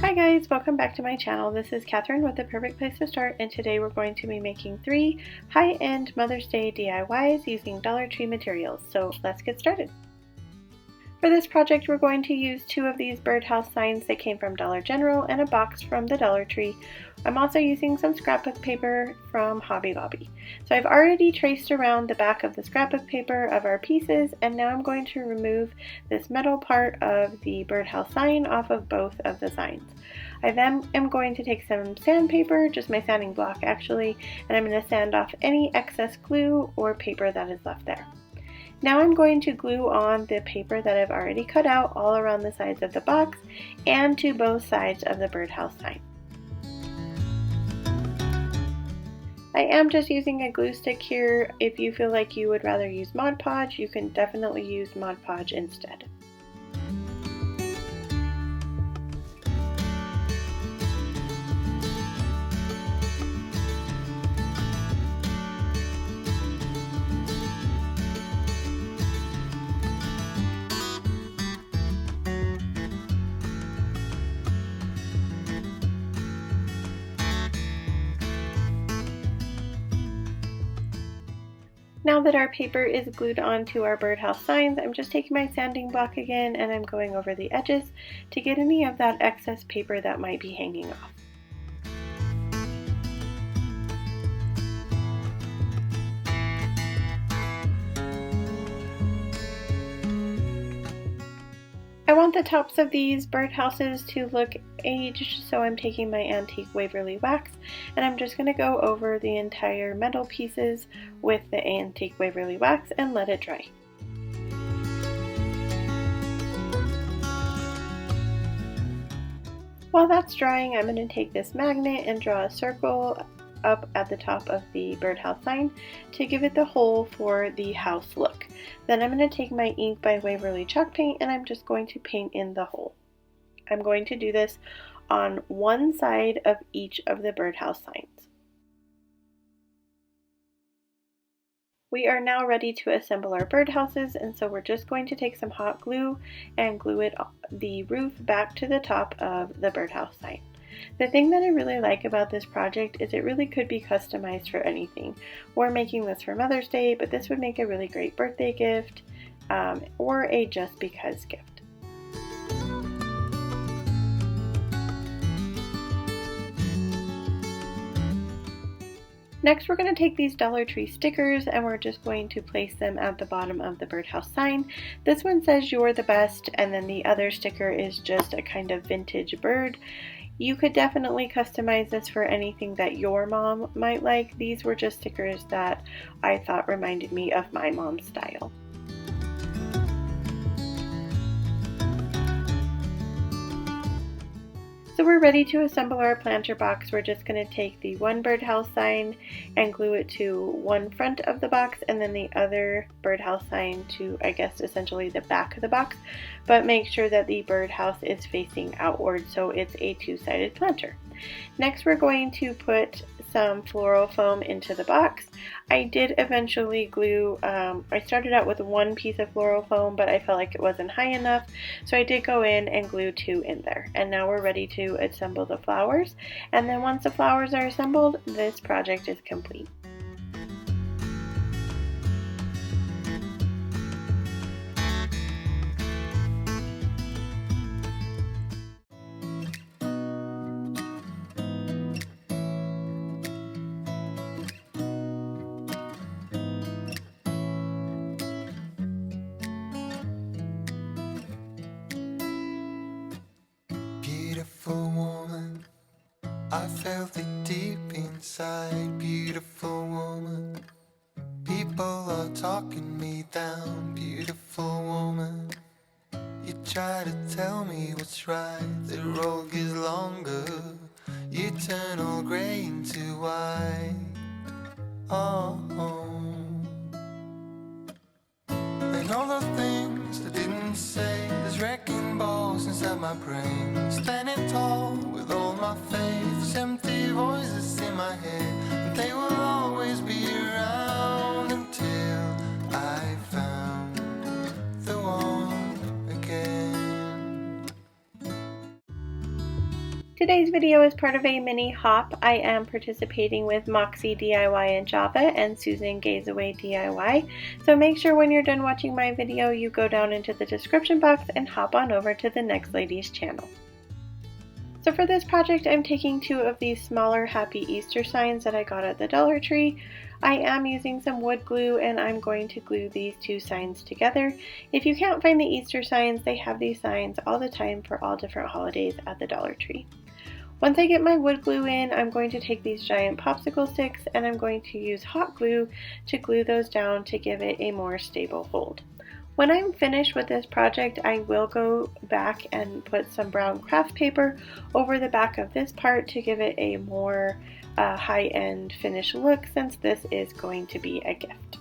Hi guys, welcome back to my channel. This is Catherine with The Perfect Place to Start, and today we're going to be making 3 high-end Mother's Day DIYs using Dollar Tree materials. So let's get started. For this project, we're going to use 2 of these birdhouse signs that came from Dollar General and a box from the Dollar Tree. I'm also using some scrapbook paper from Hobby Lobby. So I've already traced around the back of the scrapbook paper of our pieces, and now I'm going to remove this metal part of the birdhouse sign off of both of the signs. I then am going to take some sandpaper, just my sanding block actually, and I'm going to sand off any excess glue or paper that is left there. Now I'm going to glue on the paper that I've already cut out all around the sides of the box and to both sides of the birdhouse sign. I am just using a glue stick here. If you feel like you would rather use Mod Podge, you can definitely use Mod Podge instead. Now that our paper is glued onto our birdhouse signs, I'm just taking my sanding block again and I'm going over the edges to get any of that excess paper that might be hanging off. I want the tops of these birdhouses to look aged, so I'm taking my antique Waverly wax and I'm just going to go over the entire metal pieces with the antique Waverly wax and let it dry. While that's drying, I'm going to take this magnet and draw a circle up at the top of the birdhouse sign to give it the hole for the house look. Then I'm going to take my ink by Waverly chalk paint and I'm just going to paint in the hole. I'm going to do this on one side of each of the birdhouse signs. We are now ready to assemble our birdhouses, and so we're just going to take some hot glue and glue the roof back to the top of the birdhouse sign. The thing that I really like about this project is it really could be customized for anything. We're making this for Mother's Day, but this would make a really great birthday gift or a just because gift. Next, we're going to take these Dollar Tree stickers and we're just going to place them at the bottom of the birdhouse sign. This one says "You're the best," and then the other sticker is just a kind of vintage bird. You could definitely customize this for anything that your mom might like. These were just stickers that I thought reminded me of my mom's style. So we're ready to assemble our planter box. We're just going to take the one birdhouse sign and glue it to one front of the box and then the other birdhouse sign to, I guess, essentially the back of the box, but make sure that the birdhouse is facing outward so it's a two-sided planter. Next, we're going to put some floral foam into the box. I did eventually glue, I started out with one piece of floral foam, but I felt like it wasn't high enough, so I did go in and glue 2 in there. And now we're ready to assemble the flowers, and then once the flowers are assembled, this project is complete. Beautiful woman, I felt it deep inside. Beautiful woman, people are talking me down. Beautiful woman, you try to tell me what's right. The road gets longer, you turn all grey into white. Oh, and all the things I didn't say, there's wrecking balls inside my brain. Standing tall with all my faith, empty voices in my head, and they will always be around until I found the one again. Today's video is part of a mini hop. I am participating with Moxie DIY in Java and Susan Gazaway DIY. So make sure when you're done watching my video, you go down into the description box and hop on over to the next lady's channel. So for this project, I'm taking 2 of these smaller Happy Easter signs that I got at the Dollar Tree. I am using some wood glue and I'm going to glue these 2 signs together. If you can't find the Easter signs, they have these signs all the time for all different holidays at the Dollar Tree. Once I get my wood glue in, I'm going to take these giant popsicle sticks and I'm going to use hot glue to glue those down to give it a more stable hold. When I'm finished with this project, I will go back and put some brown craft paper over the back of this part to give it a more high-end finish look, since this is going to be a gift.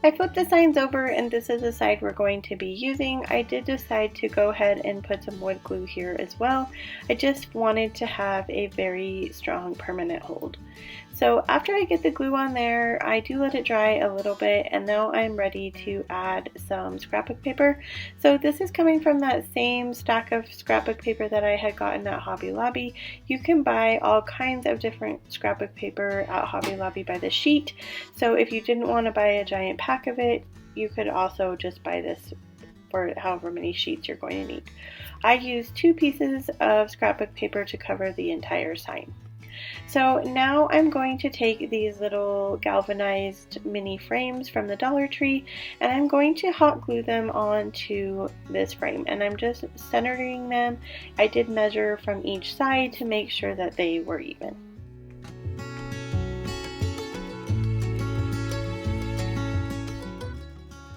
I flipped the signs over and this is the side we're going to be using. I did decide to go ahead and put some wood glue here as well. I just wanted to have a very strong permanent hold. So after I get the glue on there, I do let it dry a little bit and now I'm ready to add some scrapbook paper. So this is coming from that same stack of scrapbook paper that I had gotten at Hobby Lobby. You can buy all kinds of different scrapbook paper at Hobby Lobby by the sheet. So if you didn't want to buy a giant pack of it, you could also just buy this for however many sheets you're going to need. I used 2 pieces of scrapbook paper to cover the entire sign. So now I'm going to take these little galvanized mini frames from the Dollar Tree and I'm going to hot glue them onto this frame, and I'm just centering them. I did measure from each side to make sure that they were even.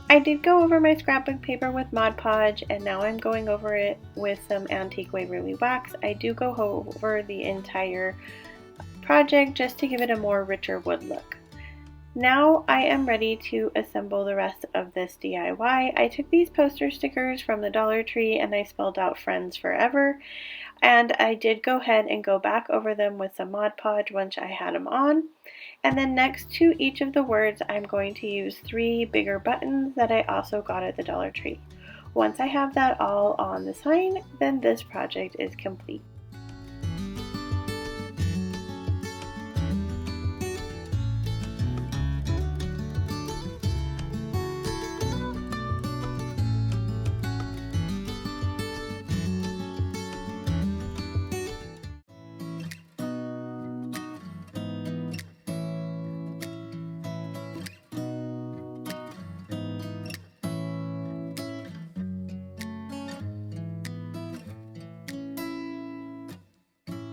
I did go over my scrapbook paper with Mod Podge and now I'm going over it with some Antique Waverly Wax. I do go over the entire project just to give it a more richer wood look. Now I am ready to assemble the rest of this DIY. I took these poster stickers from the Dollar Tree and I spelled out Friends Forever, and I did go ahead and go back over them with some Mod Podge once I had them on. And then next to each of the words I'm going to use 3 bigger buttons that I also got at the Dollar Tree. Once I have that all on the sign, then this project is complete.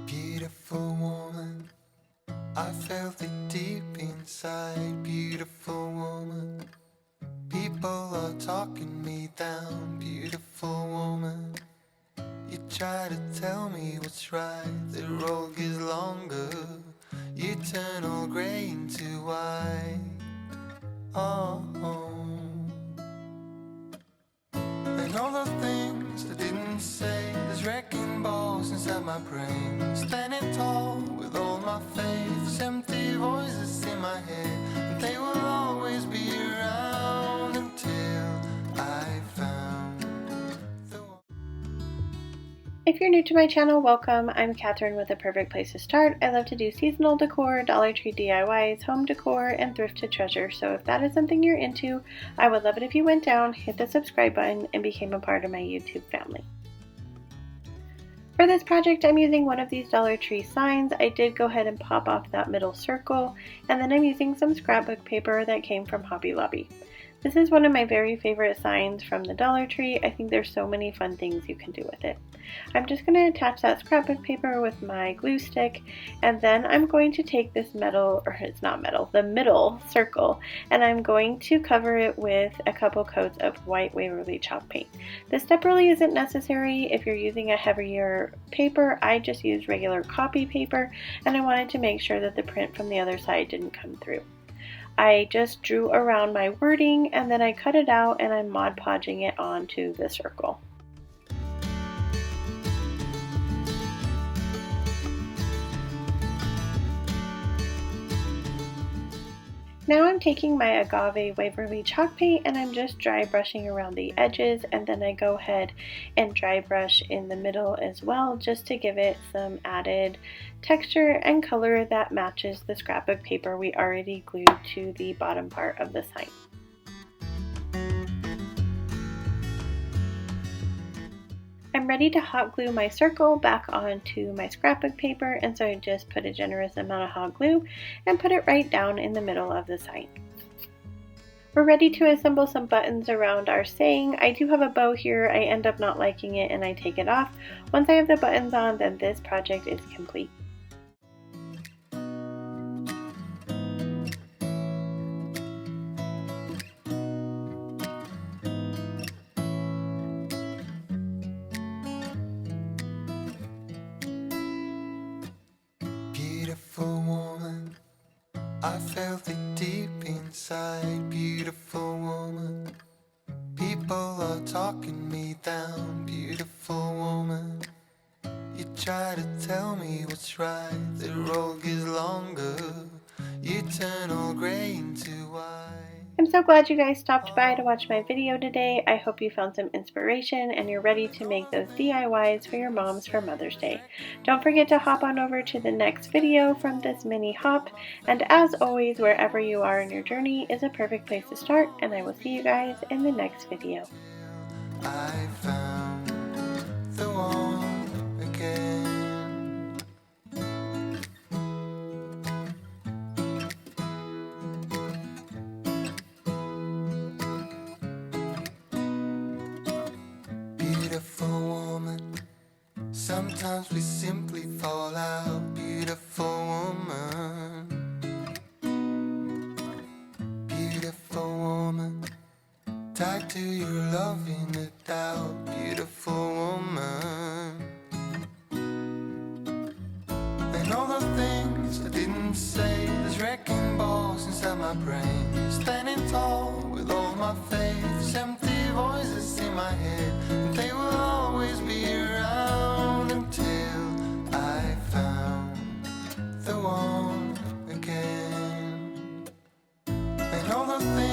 Beautiful woman, I felt it deep inside. Beautiful woman, people are talking me down. Beautiful woman, you try to tell me what's right. The road gets longer, you turn all grey into white. Oh, and all the things I didn't say, there's wrecking balls inside my brain. Standing tall with all my faith, empty voices in my head, and they will always be around until I found the one. If you're new to my channel, welcome. I'm Catherine with A Perfect Place to Start. I love to do seasonal decor, Dollar Tree DIYs, home decor, and thrift to treasure. So if that is something you're into, I would love it if you went down, hit the subscribe button, and became a part of my YouTube family. For this project, I'm using one of these Dollar Tree signs. I did go ahead and pop off that middle circle, and then I'm using some scrapbook paper that came from Hobby Lobby. This is one of my very favorite signs from the Dollar Tree. I think there's so many fun things you can do with it. I'm just going to attach that scrapbook paper with my glue stick, and then I'm going to take this metal, or it's not metal, the middle circle, and I'm going to cover it with a couple coats of white Waverly chalk paint. This step really isn't necessary if you're using a heavier paper. I just used regular copy paper, and I wanted to make sure that the print from the other side didn't come through. I just drew around my wording and then I cut it out and I'm Mod Podging it onto the circle. Now I'm taking my Agave Waverly chalk paint and I'm just dry brushing around the edges, and then I go ahead and dry brush in the middle as well, just to give it some added texture and color that matches the scrapbook paper we already glued to the bottom part of the sign. I'm ready to hot glue my circle back onto my scrapbook paper, and so I just put a generous amount of hot glue and put it right down in the middle of the sign. We're ready to assemble some buttons around our saying. I do have a bow here. I end up not liking it and I take it off. Once I have the buttons on, then this project is complete. Beautiful woman, I felt it deep inside. Beautiful woman, people are talking me down. Beautiful woman, you try to tell me what's right. The road gets longer, you turn all gray into white. I'm so glad you guys stopped by to watch my video today. I hope you found some inspiration and you're ready to make those DIYs for your moms for Mother's Day. Don't forget to hop on over to the next video from this mini hop, and as always, wherever you are in your journey is a perfect place to start, and I will see you guys in the next video. I found the one again. Beautiful woman, sometimes we simply fall out. Beautiful woman, beautiful woman, tied to your love in a doubt. Beautiful woman, and all the things I didn't say, there's wrecking balls inside my brain. Standing tall with all my faith, empty voices in my head, and they will always be around until I found the one again. And all the things